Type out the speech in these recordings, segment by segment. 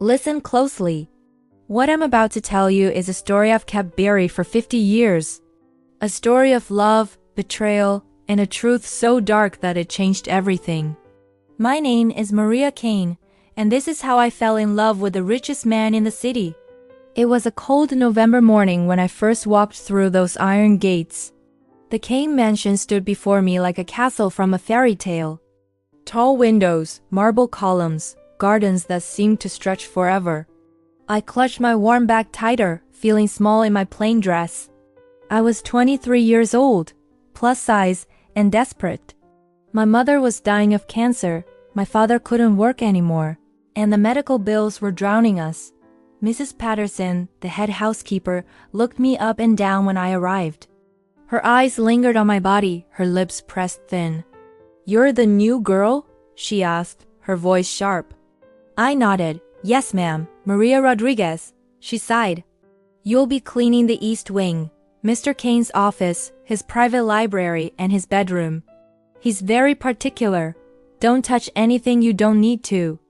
Listen closely. What I'm about to tell you is a story I've kept buried for 50 years. A story of love, betrayal, and a truth so dark that it changed everything. My name is Maria Kane, and this is how I fell in love with the richest man in the city. It was a cold November morning when I first walked through those iron gates. The Kane mansion stood before me like a castle from a fairy tale. Tall windows, marble columns, gardens that seemed to stretch forever. I clutched my warm bag tighter, feeling small in my plain dress. I was 23 years old, plus size, and desperate. My mother was dying of cancer, my father couldn't work anymore, and the medical bills were drowning us. Mrs. Patterson, the head housekeeper, looked me up and down when I arrived. Her eyes lingered on my body, her lips pressed thin. "You're the new girl?" she asked, her voice sharp. I nodded. "Yes, ma'am, Maria Rodriguez." She sighed. "You'll be cleaning the East Wing, Mr. Kane's office, his private library, and his bedroom. He's very particular. Don't touch anything you don't need to.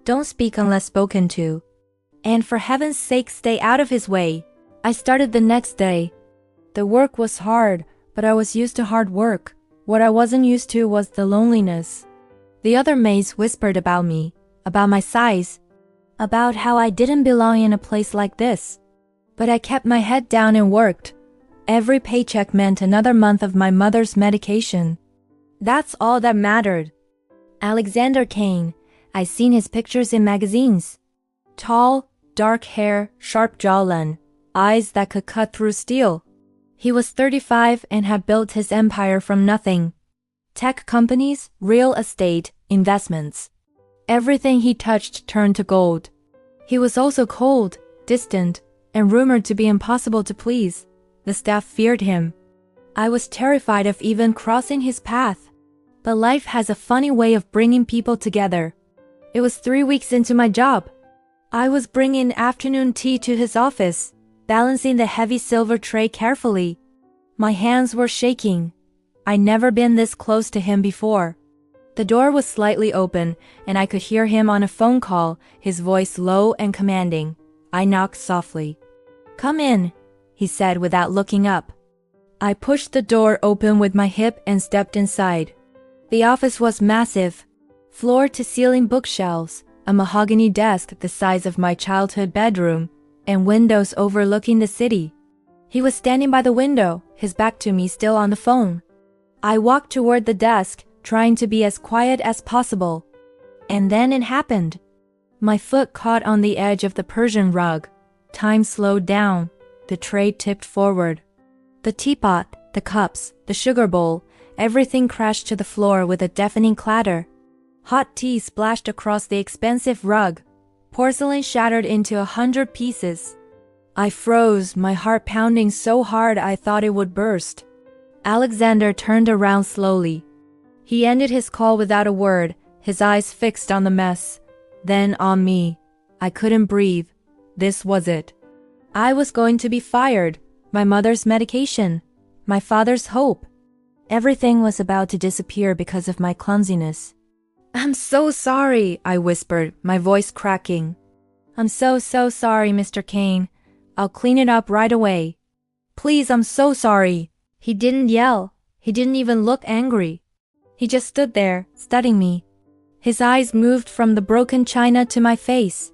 Don't speak unless spoken to. And for heaven's sake, stay out of his way." I started the next day. The work was hard, but I was used to hard work. What I wasn't used to was the loneliness. The other maids whispered about me, about my size, about how I didn't belong in a place like this. But I kept my head down and worked. Every paycheck meant another month of my mother's medication. That's all that mattered. Alexander Kane, I'd seen his pictures in magazines. Tall, dark hair, sharp jawline, eyes that could cut through steel. He was 35 and had built his empire from nothing. Tech companies, real estate, investments. Everything he touched turned to gold. He was also cold, distant, and rumored to be impossible to please. The staff feared him. I was terrified of even crossing his path. But life has a funny way of bringing people together. It was 3 weeks into my job. I was bringing afternoon tea to his office, balancing the heavy silver tray carefully. My hands were shaking. I'd never been this close to him before. The door was slightly open, and I could hear him on a phone call, his voice low and commanding. I knocked softly. "Come in," he said without looking up. I pushed the door open with my hip and stepped inside. The office was massive. Floor-to-ceiling bookshelves, a mahogany desk the size of my childhood bedroom, and windows overlooking the city. He was standing by the window, his back to me, still on the phone. I walked toward the desk, trying to be as quiet as possible. And then it happened. My foot caught on the edge of the Persian rug. Time slowed down. The tray tipped forward. The teapot, the cups, the sugar bowl, everything crashed to the floor with a deafening clatter. Hot tea splashed across the expensive rug. Porcelain shattered into 100 pieces. I froze, my heart pounding so hard I thought it would burst. Alexander turned around slowly. He ended his call without a word, his eyes fixed on the mess. Then on me. I couldn't breathe. This was it. I was going to be fired. My mother's medication. My father's hope. Everything was about to disappear because of my clumsiness. "I'm so sorry," I whispered, my voice cracking. "I'm so sorry, Mr. Kane. I'll clean it up right away." "Please, I'm so sorry." He didn't yell. He didn't even look angry. He just stood there, studying me. His eyes moved from the broken china to my face.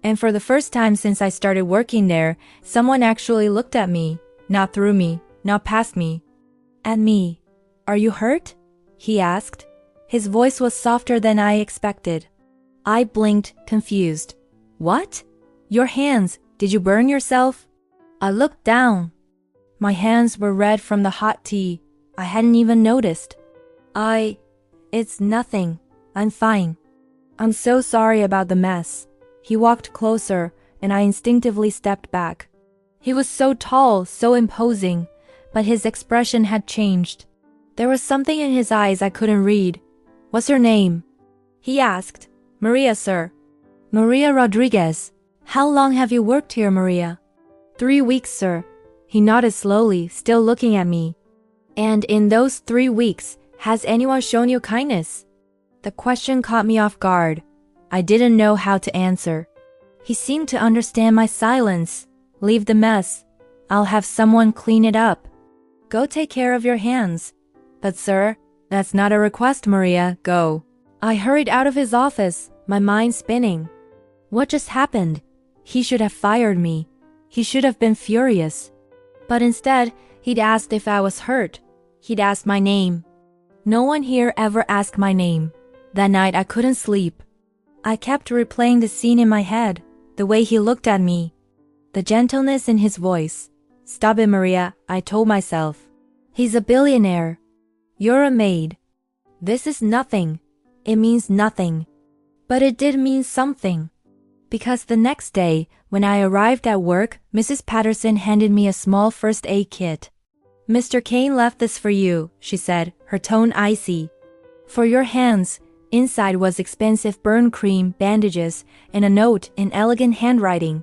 And for the first time since I started working there, someone actually looked at me, not through me, not past me. At me. "Are you hurt?" he asked. His voice was softer than I expected. I blinked, confused. "What? Your hands, did you burn yourself?" I looked down. My hands were red from the hot tea. I hadn't even noticed. It's nothing. I'm fine. "I'm so sorry about the mess." He walked closer, and I instinctively stepped back. He was so tall, so imposing, but his expression had changed. There was something in his eyes I couldn't read. "What's your name?" he asked. "Maria, sir." "Maria Rodriguez. How long have you worked here, Maria?" 3 weeks, sir." He nodded slowly, still looking at me. "And in those 3 weeks, has anyone shown you kindness?" The question caught me off guard. I didn't know how to answer. He seemed to understand my silence. Leave the mess. I'll have someone clean it up. Go take care of your hands. But sir, that's not a request, Maria. Go. I hurried out of his office, my mind spinning. What just happened? He should have fired me. He should have been furious. But instead, he'd asked if I was hurt. He'd asked my name. No one here ever asked my name. That night I couldn't sleep. I kept replaying the scene in my head, the way he looked at me, the gentleness in his voice. Stop it, Maria, I told myself. He's a billionaire. You're a maid. This is nothing. It means nothing. But it did mean something. Because the next day, when I arrived at work, Mrs. Patterson handed me a small first aid kit. Mr. Kane left this for you, she said, her tone icy. For your hands. Inside was expensive burn cream, bandages, and a note in elegant handwriting.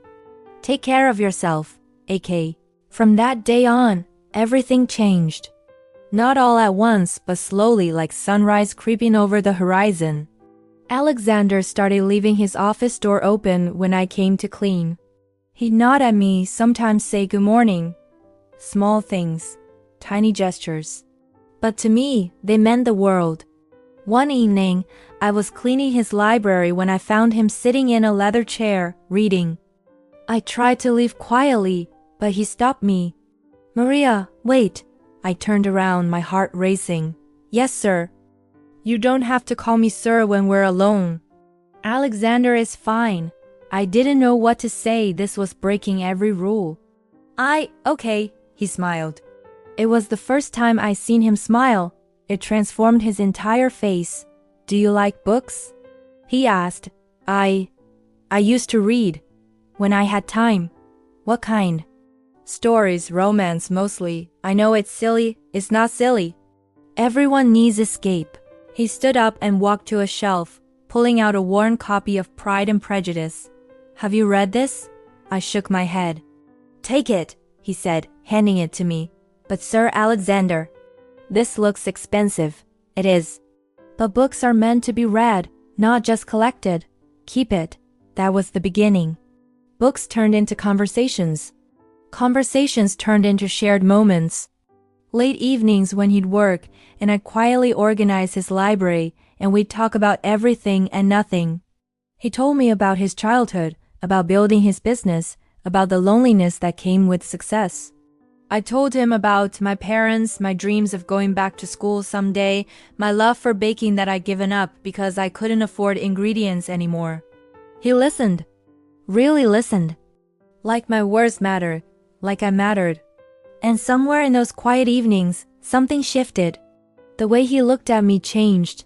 Take care of yourself, AK. From that day on, everything changed. Not all at once, but slowly, like sunrise creeping over the horizon. Alexander started leaving his office door open when I came to clean. He'd nod at me, sometimes say good morning. Small things, tiny gestures. But to me, they meant the world. One evening, I was cleaning his library when I found him sitting in a leather chair, reading. I tried to leave quietly, but he stopped me. Maria, wait. I turned around, my heart racing. Yes, sir. You don't have to call me sir when we're alone. Alexander is fine. I didn't know what to say. This was breaking every rule. Okay, he smiled. It was the first time I seen him smile. It transformed his entire face. Do you like books? He asked. I used to read. When I had time. What kind? Stories, romance mostly. I know it's silly. It's not silly. Everyone needs escape. He stood up and walked to a shelf, pulling out a worn copy of Pride and Prejudice. Have you read this? I shook my head. Take it, he said, handing it to me. But Sir Alexander, this looks expensive. It is. But books are meant to be read, not just collected. Keep it. That was the beginning. Books turned into conversations. Conversations turned into shared moments. Late evenings when he'd work, and I'd quietly organize his library, and we'd talk about everything and nothing. He told me about his childhood, about building his business, about the loneliness that came with success. I told him about my parents, my dreams of going back to school someday, my love for baking that I'd given up because I couldn't afford ingredients anymore. He listened. Really listened. Like my words mattered. Like I mattered. And somewhere in those quiet evenings, something shifted. The way he looked at me changed.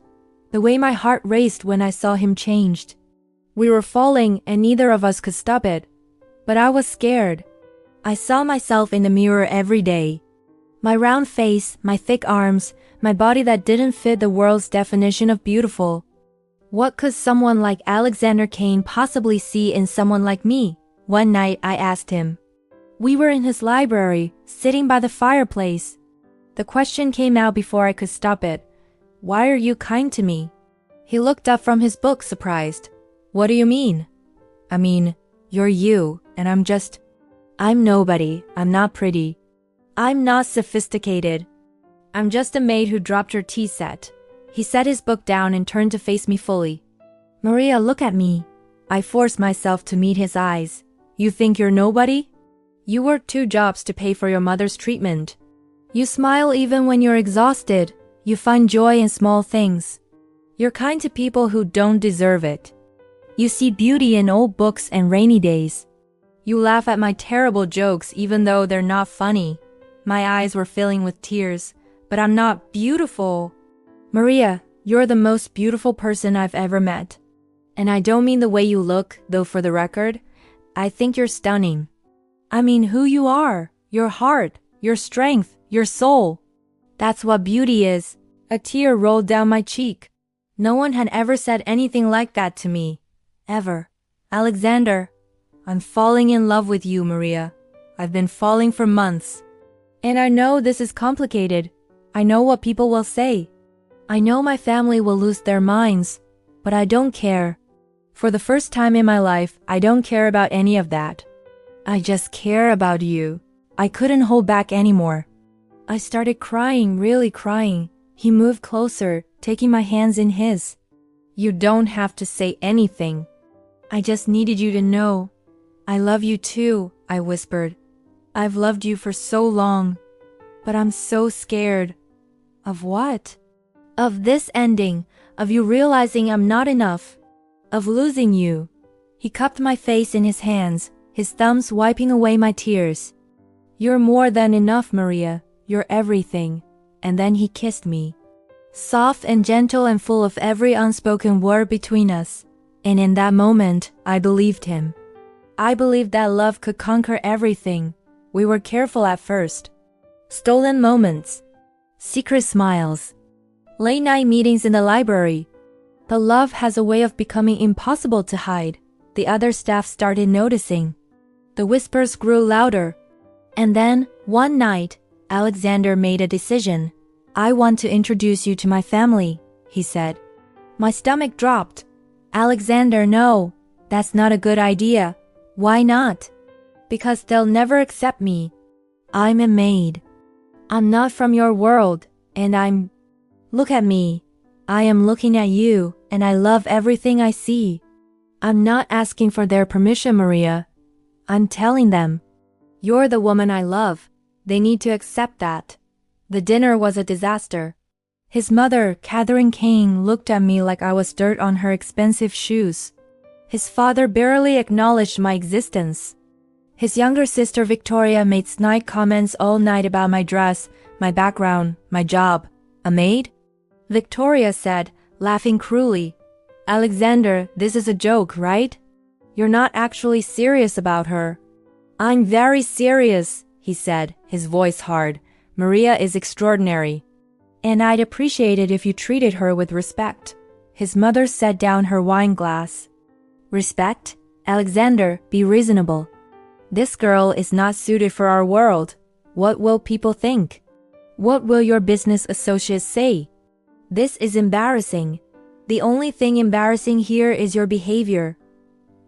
The way my heart raced when I saw him changed. We were falling and neither of us could stop it. But I was scared. I saw myself in the mirror every day. My round face, my thick arms, my body that didn't fit the world's definition of beautiful. What could someone like Alexander Kane possibly see in someone like me? One night I asked him. We were in his library, sitting by the fireplace. The question came out before I could stop it. Why are you kind to me? He looked up from his book, surprised. What do you mean? I mean, you're you, and I'm nobody. I'm not pretty. I'm not sophisticated. I'm just a maid who dropped her tea set. He set his book down and turned to face me fully. Maria, look at me. I forced myself to meet his eyes. You think you're nobody? You work 2 jobs to pay for your mother's treatment. You smile even when you're exhausted. You find joy in small things. You're kind to people who don't deserve it. You see beauty in old books and rainy days. You laugh at my terrible jokes even though they're not funny. My eyes were filling with tears, but I'm not beautiful. Maria, you're the most beautiful person I've ever met. And I don't mean the way you look, though for the record, I think you're stunning. I mean who you are, your heart, your strength, your soul. That's what beauty is. A tear rolled down my cheek. No one had ever said anything like that to me. Ever. Alexander, I'm falling in love with you, Maria. I've been falling for months. And I know this is complicated. I know what people will say. I know my family will lose their minds, but I don't care. For the first time in my life, I don't care about any of that. I just care about you. I couldn't hold back anymore. I started crying, really crying. He moved closer, taking my hands in his. You don't have to say anything. I just needed you to know. I love you too, I whispered. I've loved you for so long. But I'm so scared. Of what? Of this ending, of you realizing I'm not enough, of losing you. He cupped my face in his hands, his thumbs wiping away my tears. You're more than enough, Maria. You're everything. And then he kissed me. Soft and gentle and full of every unspoken word between us. And in that moment, I believed him. I believed that love could conquer everything. We were careful at first. Stolen moments. Secret smiles. Late night meetings in the library. But love has a way of becoming impossible to hide. The other staff started noticing. The whispers grew louder. And then, one night, Alexander made a decision. I want to introduce you to my family, he said. My stomach dropped. Alexander, no, that's not a good idea. Why not? Because they'll never accept me. I'm a maid. I'm not from your world, and Look at me. I am looking at you, and I love everything I see. I'm not asking for their permission, Maria. I'm telling them. You're the woman I love. They need to accept that. The dinner was a disaster. His mother, Maria Kane, looked at me like I was dirt on her expensive shoes. His father barely acknowledged my existence. His younger sister, Victoria, made snide comments all night about my dress, my background, my job. A maid? Victoria said, laughing cruelly. Alexander, this is a joke, right? You're not actually serious about her. I'm very serious, he said, his voice hard. Maria is extraordinary. And I'd appreciate it if you treated her with respect. His mother set down her wine glass. Respect? Alexander, be reasonable. This girl is not suited for our world. What will people think? What will your business associates say? This is embarrassing. The only thing embarrassing here is your behavior.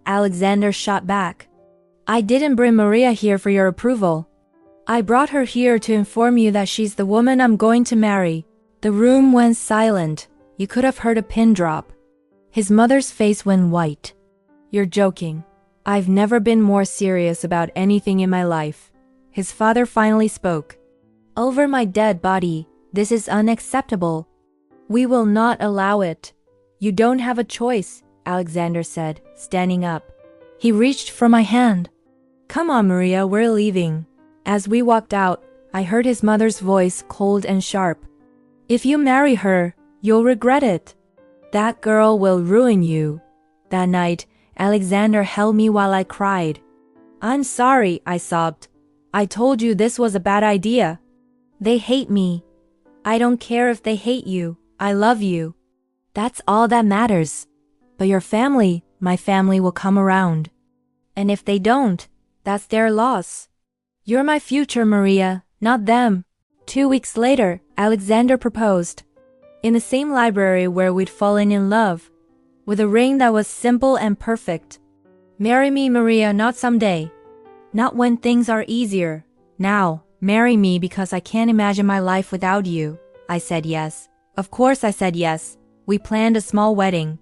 Alexander shot back. I didn't bring Maria here for your approval. I brought her here to inform you that she's the woman I'm going to marry. The room went silent. You could have heard a pin drop. His mother's face went white. You're joking. I've never been more serious about anything in my life. His father finally spoke. Over my dead body, this is unacceptable. We will not allow it. You don't have a choice, Alexander said, standing up. He reached for my hand. Come on, Maria, we're leaving. As we walked out, I heard his mother's voice, cold and sharp. If you marry her, you'll regret it. That girl will ruin you. That night, Alexander held me while I cried. I'm sorry, I sobbed. I told you this was a bad idea. They hate me. I don't care if they hate you. I love you. That's all that matters. But your family, my family will come around. And if they don't, that's their loss. You're my future, Maria, not them. 2 weeks later, Alexander proposed. In the same library where we'd fallen in love. With a ring that was simple and perfect. Marry me, Maria, not someday. Not when things are easier. Now, marry me because I can't imagine my life without you. I said yes. Of course I said yes. We planned a small wedding.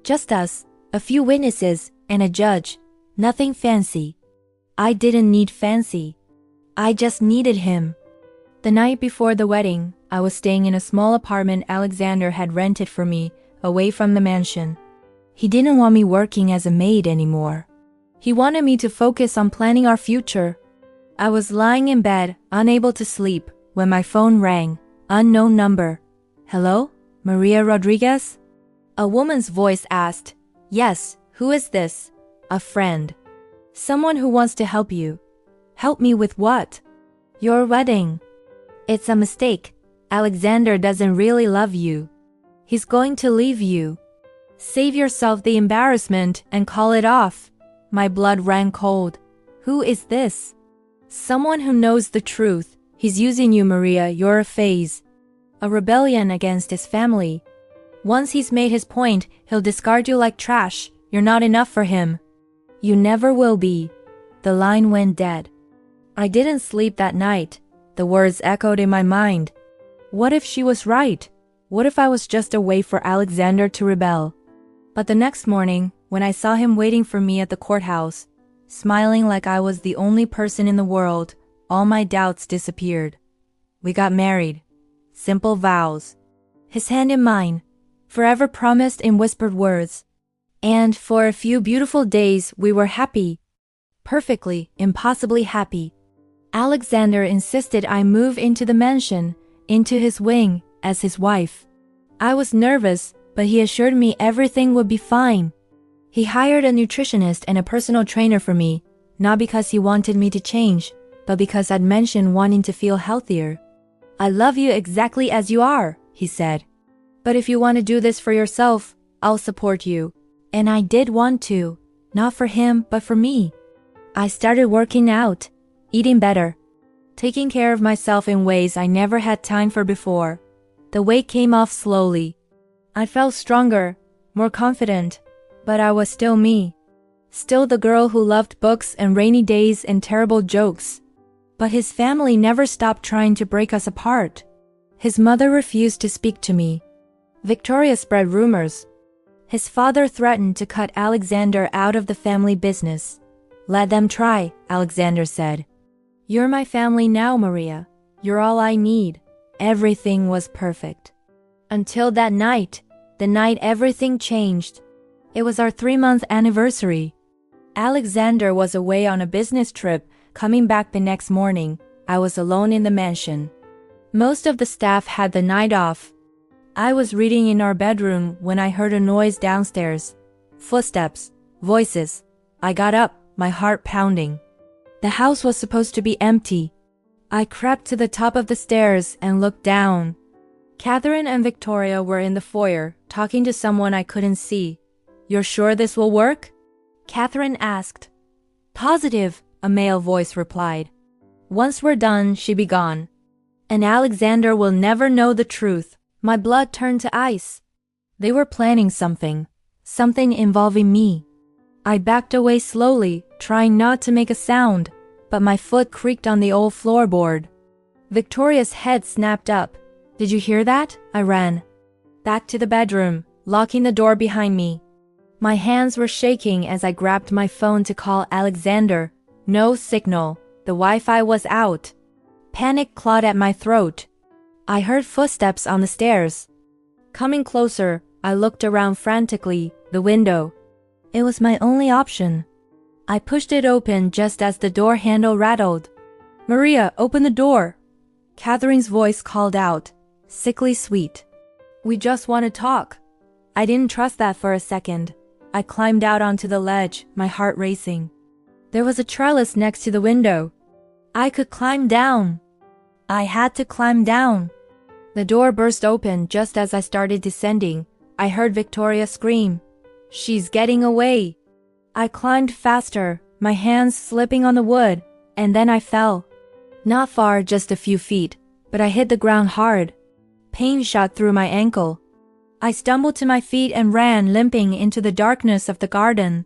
Just us, a few witnesses, and a judge. Nothing fancy. I didn't need fancy. I just needed him. The night before the wedding, I was staying in a small apartment Alexander had rented for me, away from the mansion. He didn't want me working as a maid anymore. He wanted me to focus on planning our future. I was lying in bed, unable to sleep, when my phone rang. Unknown number. Hello? Maria Rodriguez? A woman's voice asked. Yes, who is this? A friend. Someone who wants to help you. Help me with what? Your wedding. It's a mistake. Alexander doesn't really love you. He's going to leave you. Save yourself the embarrassment and call it off. My blood ran cold. Who is this? Someone who knows the truth. He's using you, Maria. You're a phase. A rebellion against his family. Once he's made his point, he'll discard you like trash. You're not enough for him. You never will be. The line went dead. I didn't sleep that night. The words echoed in my mind. What if she was right? What if I was just a way for Alexander to rebel? But the next morning, when I saw him waiting for me at the courthouse, smiling like I was the only person in the world, all my doubts disappeared. We got married. Simple vows. His hand in mine, forever promised in whispered words. And for a few beautiful days we were happy. Perfectly, impossibly happy. Alexander insisted I move into the mansion, into his wing, as his wife. I was nervous, but he assured me everything would be fine. He hired a nutritionist and a personal trainer for me, not because he wanted me to change, but because I'd mentioned wanting to feel healthier. I love you exactly as you are, he said. But if you want to do this for yourself, I'll support you. And I did want to, not for him, but for me. I started working out, eating better, taking care of myself in ways I never had time for before. The weight came off slowly. I felt stronger, more confident, but I was still me. Still the girl who loved books and rainy days and terrible jokes. But his family never stopped trying to break us apart. His mother refused to speak to me. Victoria spread rumors. His father threatened to cut Alexander out of the family business. Let them try, Alexander said. You're my family now, Maria. You're all I need. Everything was perfect. Until that night, the night everything changed. It was our 3-month anniversary. Alexander was away on a business trip, coming back the next morning. I was alone in the mansion. Most of the staff had the night off. I was reading in our bedroom when I heard a noise downstairs. Footsteps, voices. I got up, my heart pounding. The house was supposed to be empty. I crept to the top of the stairs and looked down. Catherine and Victoria were in the foyer, talking to someone I couldn't see. You're sure this will work? Catherine asked. Positive, a male voice replied. Once we're done, she'll be gone. And Alexander will never know the truth. My blood turned to ice. They were planning something involving me. I backed away slowly, trying not to make a sound, but my foot creaked on the old floorboard. Victoria's head snapped up. Did you hear that? I ran. Back to the bedroom, locking the door behind me. My hands were shaking as I grabbed my phone to call Alexander. No signal. The Wi-Fi was out. Panic clawed at my throat. I heard footsteps on the stairs. Coming closer, I looked around frantically, the window. It was my only option. I pushed it open just as the door handle rattled. Maria, open the door. Catherine's voice called out, sickly sweet. We just want to talk. I didn't trust that for a second. I climbed out onto the ledge, my heart racing. There was a trellis next to the window. I could climb down. I had to climb down. The door burst open just as I started descending. I heard Victoria scream. She's getting away. I climbed faster, my hands slipping on the wood, and then I fell. Not far, just a few feet, but I hit the ground hard. Pain shot through my ankle. I stumbled to my feet and ran, limping into the darkness of the garden.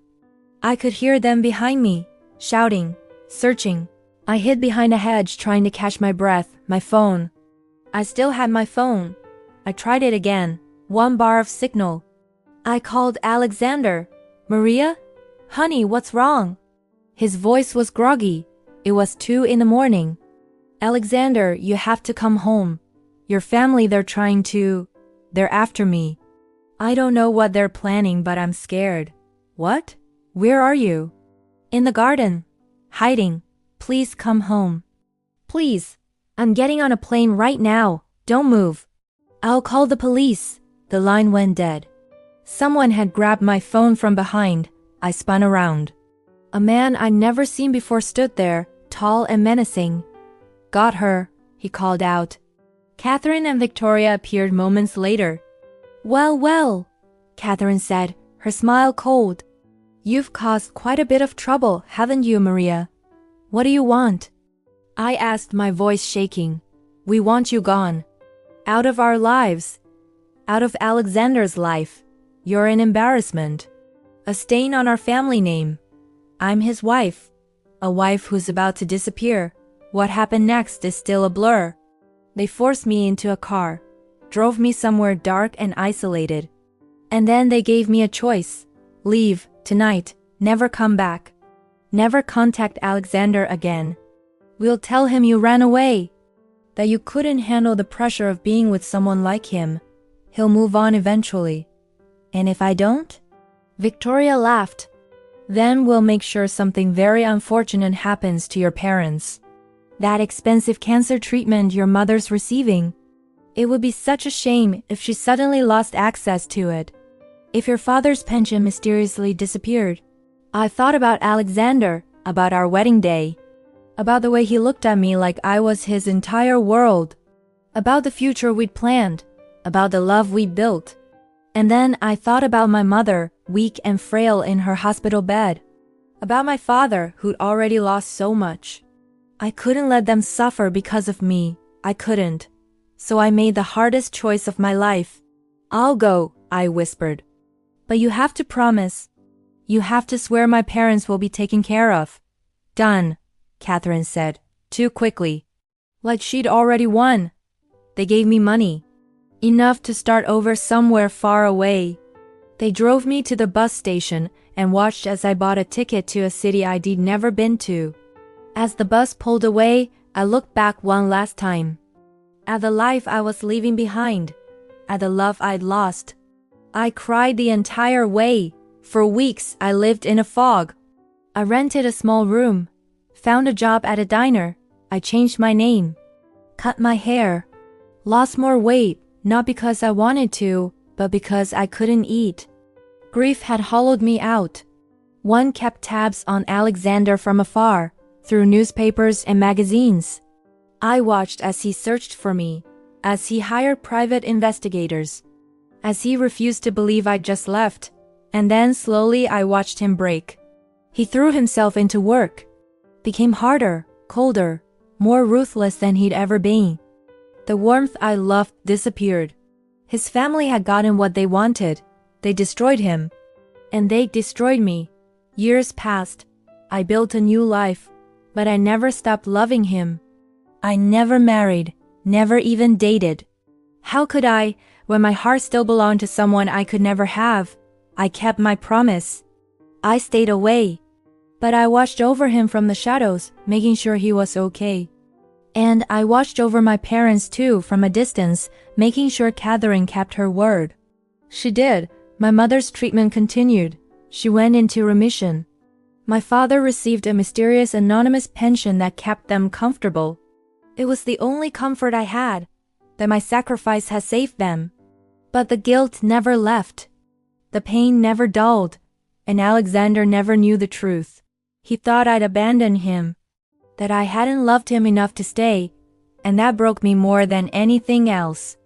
I could hear them behind me, shouting, searching. I hid behind a hedge trying to catch my breath, my phone. I still had my phone. I tried it again. 1 bar of signal. I called Alexander. Maria? Honey, what's wrong? His voice was groggy. It was 2 in the morning. Alexander, you have to come home. Your family, they're after me. I don't know what they're planning, but I'm scared. What? Where are you? In the garden. Hiding. Please come home. Please. I'm getting on a plane right now. Don't move. I'll call the police. The line went dead. Someone had grabbed my phone from behind. I spun around. A man I'd never seen before stood there, tall and menacing. Got her, he called out. Catherine and Victoria appeared moments later. Well, Catherine said, her smile cold. You've caused quite a bit of trouble, haven't you, Maria? What do you want? I asked, my voice shaking. We want you gone. Out of our lives. Out of Alexander's life. You're an embarrassment. A stain on our family name. I'm his wife. A wife who's about to disappear. What happened next is still a blur. They forced me into a car, drove me somewhere dark and isolated. And then they gave me a choice. Leave, tonight, never come back. Never contact Alexander again. We'll tell him you ran away. That you couldn't handle the pressure of being with someone like him. He'll move on eventually. And if I don't? Victoria laughed. Then we'll make sure something very unfortunate happens to your parents. That expensive cancer treatment your mother's receiving. It would be such a shame if she suddenly lost access to it. If your father's pension mysteriously disappeared. I thought about Alexander, about our wedding day. About the way he looked at me like I was his entire world. About the future we'd planned. About the love we built. And then I thought about my mother, weak and frail in her hospital bed. About my father, who'd already lost so much. I couldn't let them suffer because of me. I couldn't. So I made the hardest choice of my life. I'll go, I whispered. But you have to promise. You have to swear my parents will be taken care of. Done, Catherine said, too quickly. Like she'd already won. They gave me money. Enough to start over somewhere far away. They drove me to the bus station and watched as I bought a ticket to a city I'd never been to. As the bus pulled away, I looked back one last time. At the life I was leaving behind. At the love I'd lost. I cried the entire way. For weeks I lived in a fog. I rented a small room. Found a job at a diner. I changed my name. Cut my hair. Lost more weight. Not because I wanted to, but because I couldn't eat. Grief had hollowed me out. One kept tabs on Alexander from afar, through newspapers and magazines. I watched as he searched for me, as he hired private investigators, as he refused to believe I'd just left, and then slowly I watched him break. He threw himself into work, became harder, colder, more ruthless than he'd ever been. The warmth I loved disappeared. His family had gotten what they wanted. They destroyed him. And they destroyed me. Years passed. I built a new life. But I never stopped loving him. I never married. Never even dated. How could I, when my heart still belonged to someone I could never have? I kept my promise. I stayed away. But I watched over him from the shadows, making sure he was okay. And I watched over my parents too from a distance, making sure Catherine kept her word. She did. My mother's treatment continued. She went into remission. My father received a mysterious anonymous pension that kept them comfortable. It was the only comfort I had, that my sacrifice had saved them. But the guilt never left. The pain never dulled, and Alexander never knew the truth. He thought I'd abandoned him. That I hadn't loved him enough to stay, and that broke me more than anything else.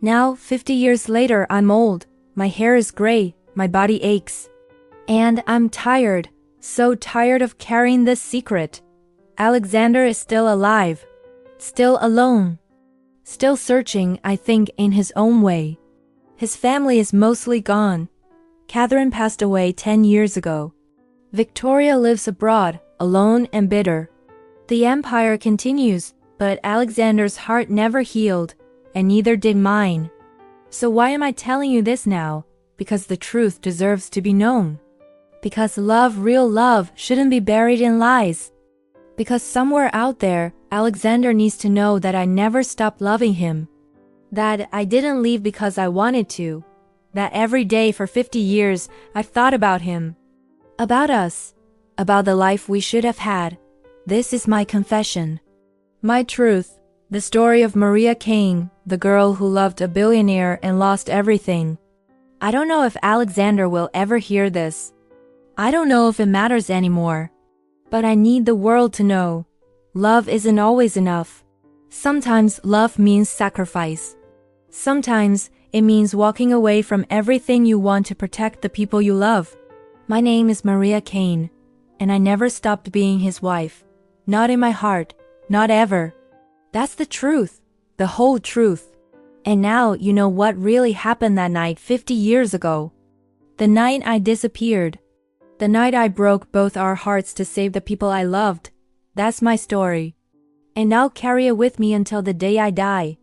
Now, 50 years later, I'm old, my hair is gray, my body aches. And I'm tired, so tired of carrying this secret. Alexander is still alive, still alone, still searching, I think, in his own way. His family is mostly gone. Catherine passed away 10 years ago. Victoria lives abroad, alone and bitter. The empire continues, but Alexander's heart never healed, and neither did mine. So why am I telling you this now? Because the truth deserves to be known. Because love, real love, shouldn't be buried in lies. Because somewhere out there, Alexander needs to know that I never stopped loving him. That I didn't leave because I wanted to. That every day for 50 years, I've thought about him. About us. About the life we should have had. This is my confession. My truth. The story of Maria Kane, the girl who loved a billionaire and lost everything. I don't know if Alexander will ever hear this. I don't know if it matters anymore. But I need the world to know. Love isn't always enough. Sometimes love means sacrifice. Sometimes it means walking away from everything you want to protect the people you love. My name is Maria Kane, and I never stopped being his wife. Not in my heart, not ever. That's the truth, the whole truth. And now you know what really happened that night 50 years ago. The night I disappeared, The night I broke both our hearts to save the people I loved. That's my story. And I'll carry it with me until the day I die.